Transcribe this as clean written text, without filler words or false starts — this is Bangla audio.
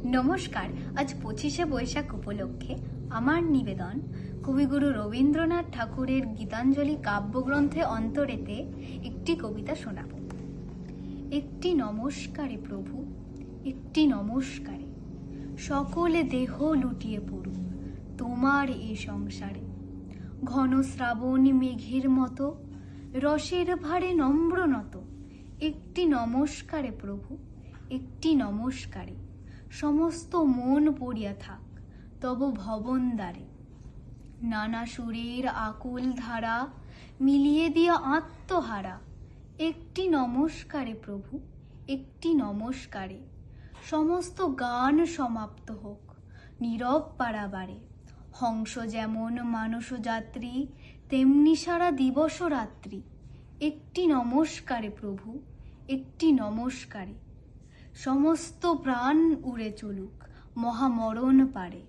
নমস্কার। আজ 25শে বৈশাখ উপলক্ষে আমার নিবেদন কবিগুরু রবীন্দ্রনাথ ঠাকুরের গীতাঞ্জলি কাব্যগ্রন্থে অন্তরেতে একটি কবিতা শোনাব। একটি নমস্কারে প্রভু, একটি নমস্কারে, সকলে দেহ লুটিয়ে পড়ুক তোমার এ সংসারে। ঘন শ্রাবণ মেঘের মতো রসের ভারে নম্রনত, একটি নমস্কারে প্রভু, একটি নমস্কারে, সমস্ত মন পড়িয়া থাক তব ভবন দ্বারে। নানা সুরের আকুল ধারা মিলিয়ে দিয়া আত্মহারা, একটি নমস্কারে প্রভু, একটি নমস্কারে, সমস্ত গান সমাপ্ত হোক নীরব পারাবারে। হংস যেমন মানস যাত্রী, তেমনি সারা দিবস রাত্রি, একটি নমস্কারে প্রভু, একটি নমস্কারে, সমস্ত প্রাণ উড়ে চলুক মহামরণ পারে।